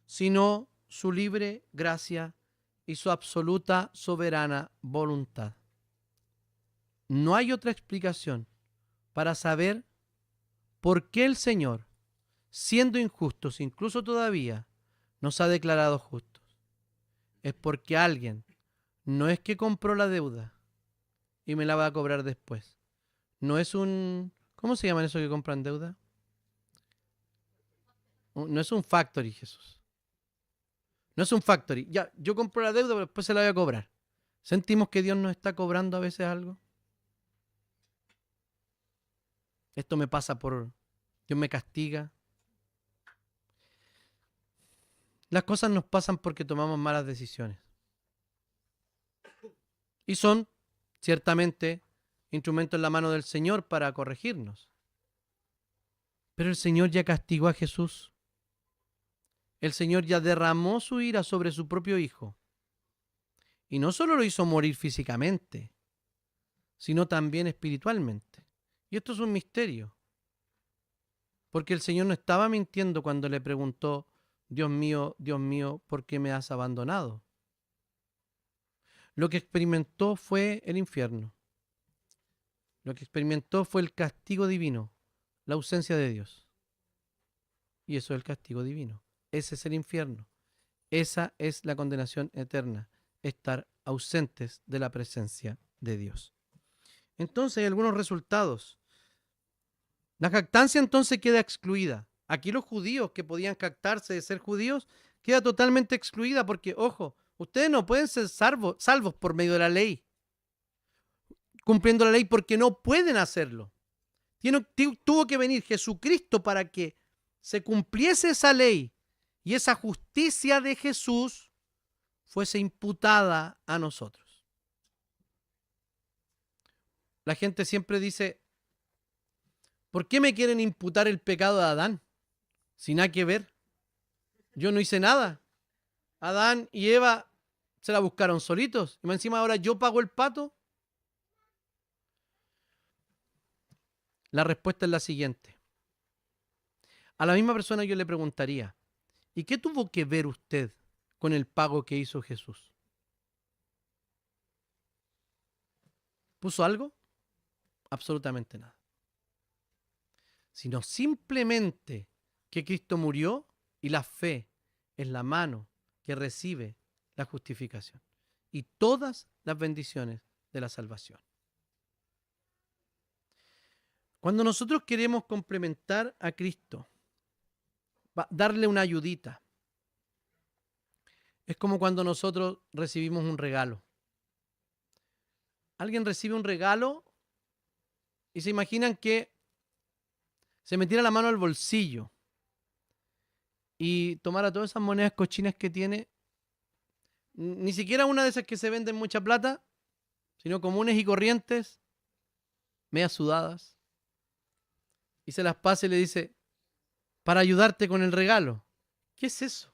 sino su libre gracia y su absoluta soberana voluntad. No hay otra explicación para saber por qué el Señor, siendo injustos, incluso todavía, nos ha declarado justos. Es porque alguien no es que compró la deuda y me la va a cobrar después. No es un... ¿Cómo se llaman esos que compran deuda? No es un factory, Jesús. No es un factory. Ya, yo compro la deuda, pero después se la voy a cobrar. ¿Sentimos que Dios nos está cobrando a veces algo? Esto me pasa por... Dios me castiga. Las cosas nos pasan porque tomamos malas decisiones. Y son, ciertamente, instrumentos en la mano del Señor para corregirnos. Pero el Señor ya castigó a Jesús. El Señor ya derramó su ira sobre su propio Hijo. Y no solo lo hizo morir físicamente, sino también espiritualmente. Y esto es un misterio, porque el Señor no estaba mintiendo cuando le preguntó, Dios mío, ¿por qué me has abandonado? Lo que experimentó fue el infierno. Lo que experimentó fue el castigo divino, la ausencia de Dios. Y eso es el castigo divino. Ese es el infierno. Esa es la condenación eterna, estar ausentes de la presencia de Dios. Entonces hay algunos resultados. La jactancia entonces queda excluida. Aquí los judíos que podían jactarse de ser judíos queda totalmente excluida porque, ojo, ustedes no pueden ser salvos por medio de la ley, cumpliendo la ley porque no pueden hacerlo. Tuvo que venir Jesucristo para que se cumpliese esa ley y esa justicia de Jesús fuese imputada a nosotros. La gente siempre dice, ¿por qué me quieren imputar el pecado de Adán? Sin nada que ver. Yo no hice nada. Adán y Eva se la buscaron solitos. Y más encima ahora yo pago el pato. La respuesta es la siguiente. A la misma persona yo le preguntaría, ¿y qué tuvo que ver usted con el pago que hizo Jesús? ¿Puso algo? Absolutamente nada. Sino simplemente que Cristo murió y la fe es la mano que recibe la justificación y todas las bendiciones de la salvación. Cuando nosotros queremos complementar a Cristo, darle una ayudita, es como cuando nosotros recibimos un regalo. Alguien recibe un regalo y se imaginan que se metiera la mano al bolsillo y tomara todas esas monedas cochinas que tiene, ni siquiera una de esas que se venden mucha plata, sino comunes y corrientes, medias sudadas, y se las pasa y le dice, para ayudarte con el regalo. ¿Qué es eso?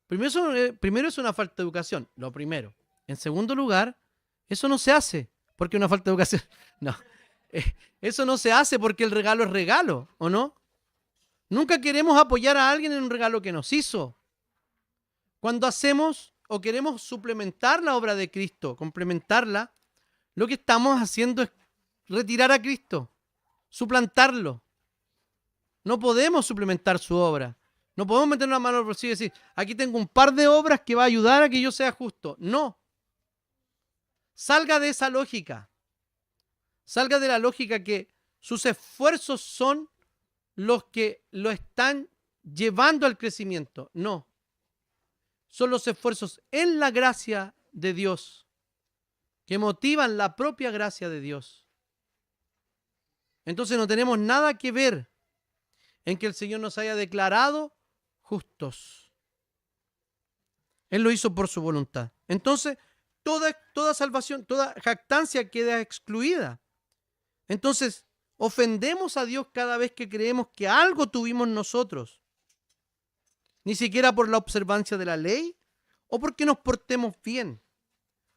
Primero es una falta de educación, lo primero. En segundo lugar, eso no se hace porque es una falta de educación. No, eso no se hace porque el regalo es regalo, ¿o no? Nunca queremos apoyar a alguien en un regalo que nos hizo. Cuando hacemos o queremos suplementar la obra de Cristo, complementarla, lo que estamos haciendo es retirar a Cristo, suplantarlo. No podemos suplementar su obra. No podemos meter una mano al bolsillo y decir, aquí tengo un par de obras que va a ayudar a que yo sea justo. No. Salga de esa lógica. Salga de la lógica que sus esfuerzos son los que lo están llevando al crecimiento. No. Son los esfuerzos en la gracia de Dios que motivan la propia gracia de Dios. Entonces no tenemos nada que ver en que el Señor nos haya declarado justos. Él lo hizo por su voluntad. Entonces, toda salvación, toda jactancia queda excluida. Entonces, ofendemos a Dios cada vez que creemos que algo tuvimos nosotros. Ni siquiera por la observancia de la ley o porque nos portemos bien.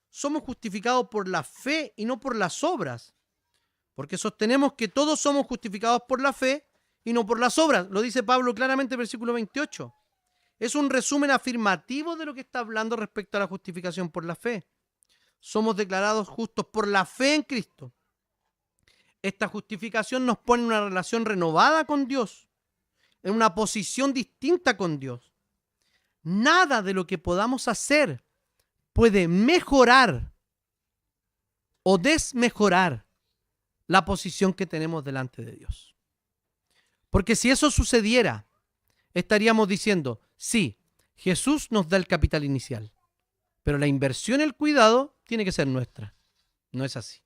Somos justificados por la fe y no por las obras. Porque sostenemos que todos somos justificados por la fe y no por las obras. Lo dice Pablo claramente en el versículo 28. Es un resumen afirmativo de lo que está hablando respecto a la justificación por la fe. Somos declarados justos por la fe en Cristo. Esta justificación nos pone en una relación renovada con Dios, en una posición distinta con Dios. Nada de lo que podamos hacer puede mejorar o desmejorar la posición que tenemos delante de Dios. Porque si eso sucediera, estaríamos diciendo, sí, Jesús nos da el capital inicial, pero la inversión, el cuidado, tiene que ser nuestra. No es así.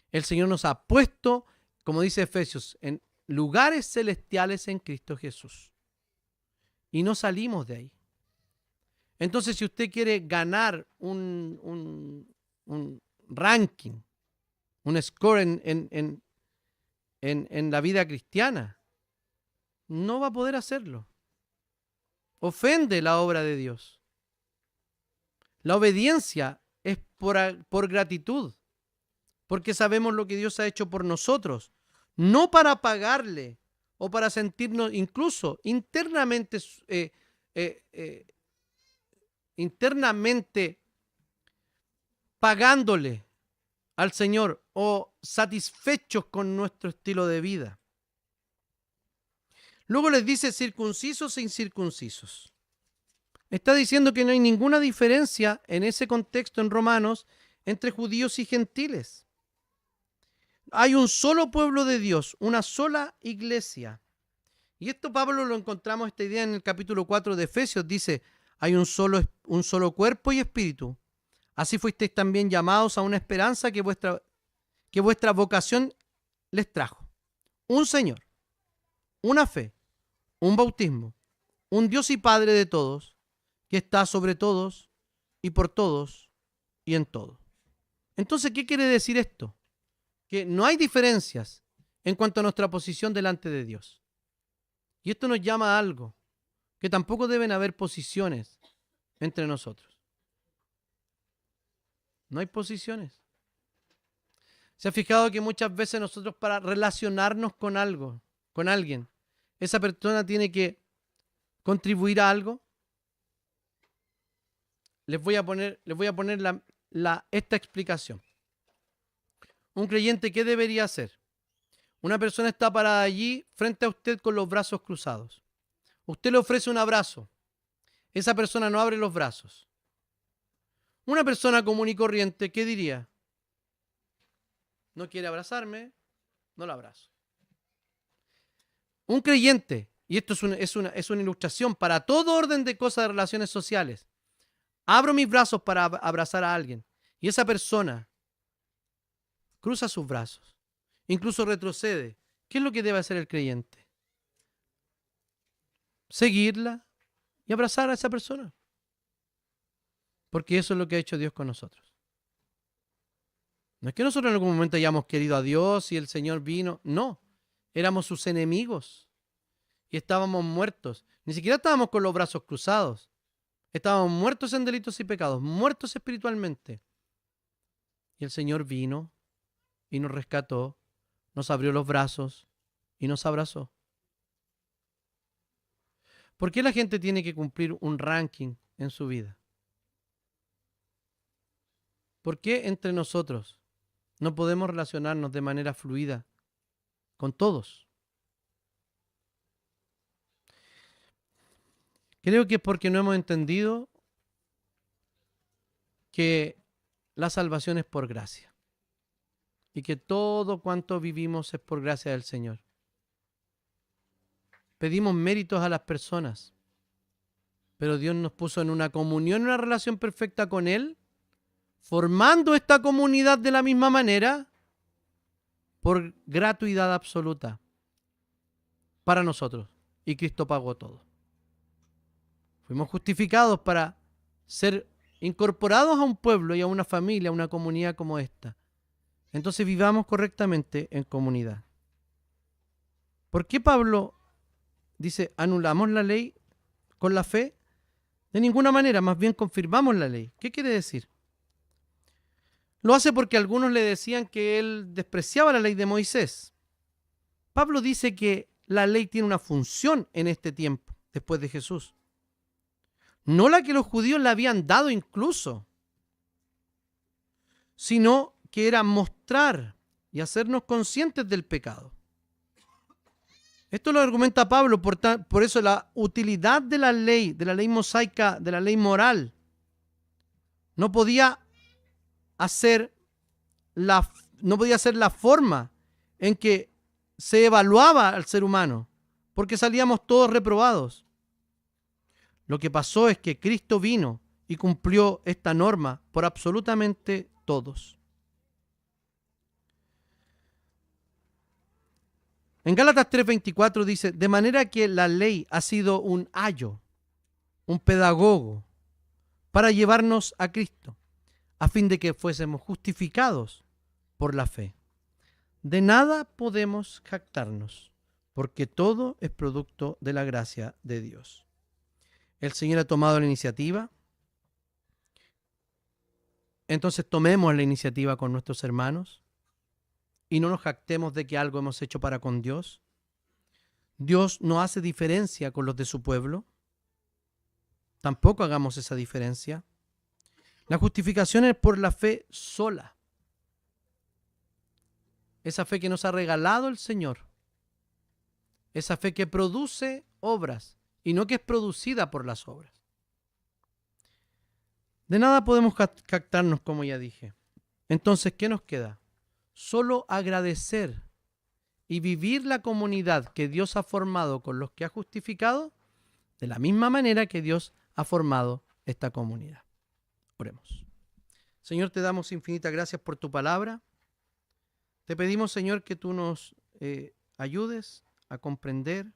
El Señor nos ha puesto, como dice Efesios, en lugares celestiales en Cristo Jesús. Y no salimos de ahí. Entonces, si usted quiere ganar un ranking, un score en la vida cristiana, no va a poder hacerlo. Ofende la obra de Dios. La obediencia es por gratitud. porque sabemos lo que Dios ha hecho por nosotros, no para pagarle o para sentirnos incluso internamente pagándole al Señor o satisfechos con nuestro estilo de vida. Luego les dice circuncisos e incircuncisos. Está diciendo que no hay ninguna diferencia en ese contexto en Romanos entre judíos y gentiles. Hay un solo pueblo de Dios, una sola iglesia. Y esto Pablo lo encontramos, esta idea en el capítulo 4 de Efesios. Dice, hay un solo cuerpo y espíritu. Así fuisteis también llamados a una esperanza que vuestra vocación les trajo. Un Señor, una fe, un bautismo, un Dios y Padre de todos, que está sobre todos y por todos y en todo. Entonces, ¿qué quiere decir esto? Que no hay diferencias en cuanto a nuestra posición delante de Dios. Y esto nos llama a algo, que tampoco deben haber posiciones entre nosotros. No hay posiciones. ¿Se ha fijado que muchas veces nosotros, para relacionarnos con algo, con alguien, esa persona tiene que contribuir a algo? Les voy a poner esta explicación. Un creyente, ¿qué debería hacer? Una persona está parada allí frente a usted con los brazos cruzados. Usted le ofrece un abrazo. Esa persona no abre los brazos. Una persona común y corriente, ¿qué diría? No quiere abrazarme, no la abrazo. Un creyente, y esto es una ilustración para todo orden de cosas de relaciones sociales. Abro mis brazos para abrazar a alguien y esa persona cruza sus brazos, incluso retrocede. ¿Qué es lo que debe hacer el creyente? Seguirla y abrazar a esa persona. Porque eso es lo que ha hecho Dios con nosotros. No es que nosotros en algún momento hayamos querido a Dios y el Señor vino. No, éramos sus enemigos y estábamos muertos. Ni siquiera estábamos con los brazos cruzados. Estábamos muertos en delitos y pecados, muertos espiritualmente. Y el Señor vino y nos rescató, nos abrió los brazos y nos abrazó. ¿Por qué la gente tiene que cumplir un ranking en su vida? ¿Por qué entre nosotros no podemos relacionarnos de manera fluida con todos? Creo que es porque no hemos entendido que la salvación es por gracia y que todo cuanto vivimos es por gracia del Señor. Pedimos méritos a las personas, pero Dios nos puso en una comunión, en una relación perfecta con Él, formando esta comunidad de la misma manera por gratuidad absoluta para nosotros. Y Cristo pagó todo. Fuimos justificados para ser incorporados a un pueblo y a una familia, a una comunidad como esta. Entonces vivamos correctamente en comunidad. ¿Por qué Pablo dice, anulamos la ley con la fe? De ninguna manera, más bien confirmamos la ley. ¿Qué quiere decir? Lo hace porque algunos le decían que él despreciaba la ley de Moisés. Pablo dice que la ley tiene una función en este tiempo, después de Jesús. No la que los judíos le habían dado incluso, sino que era mostrar y hacernos conscientes del pecado. Esto lo argumenta Pablo, por eso la utilidad de la ley mosaica, de la ley moral, no podía ser la forma en que se evaluaba al ser humano, porque salíamos todos reprobados. Lo que pasó es que Cristo vino y cumplió esta norma por absolutamente todos. En Gálatas 3:24 dice, de manera que la ley ha sido un ayo, un pedagogo, para llevarnos a Cristo, a fin de que fuésemos justificados por la fe. De nada podemos jactarnos, porque todo es producto de la gracia de Dios. El Señor ha tomado la iniciativa. Entonces tomemos la iniciativa con nuestros hermanos. y no nos jactemos de que algo hemos hecho para con Dios. Dios no hace diferencia con los de su pueblo. Tampoco hagamos esa diferencia. La justificación es por la fe sola. Esa fe que nos ha regalado el Señor. Esa fe que produce obras y no que es producida por las obras. De nada podemos jactarnos, como ya dije. Entonces, ¿qué nos queda? Solo agradecer y vivir la comunidad que Dios ha formado con los que ha justificado de la misma manera que Dios ha formado esta comunidad. Oremos. Señor, te damos infinitas gracias por tu palabra. Te pedimos, Señor, que tú nos ayudes a comprender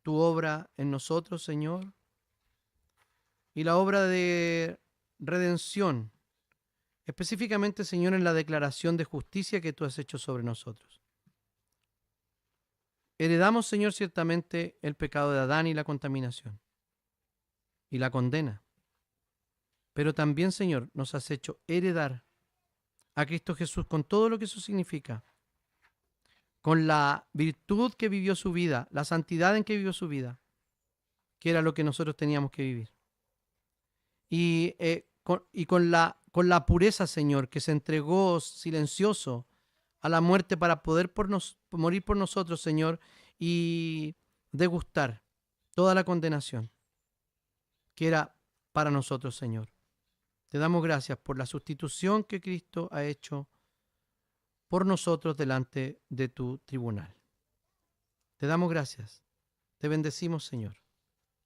tu obra en nosotros, Señor, y la obra de redención, específicamente, Señor, en la declaración de justicia que tú has hecho sobre nosotros. Heredamos, Señor, ciertamente el pecado de Adán y la contaminación y la condena, pero también, Señor, nos has hecho heredar a Cristo Jesús con todo lo que eso significa, con la virtud que vivió su vida, la santidad en que vivió su vida, que era lo que nosotros teníamos que vivir. Y con la pureza, Señor, que se entregó silencioso a la muerte para poder morir por nosotros, Señor, y degustar toda la condenación que era para nosotros, Señor. Te damos gracias por la sustitución que Cristo ha hecho por nosotros delante de tu tribunal. Te damos gracias, te bendecimos, Señor,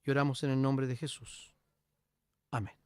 y oramos en el nombre de Jesús. Amén.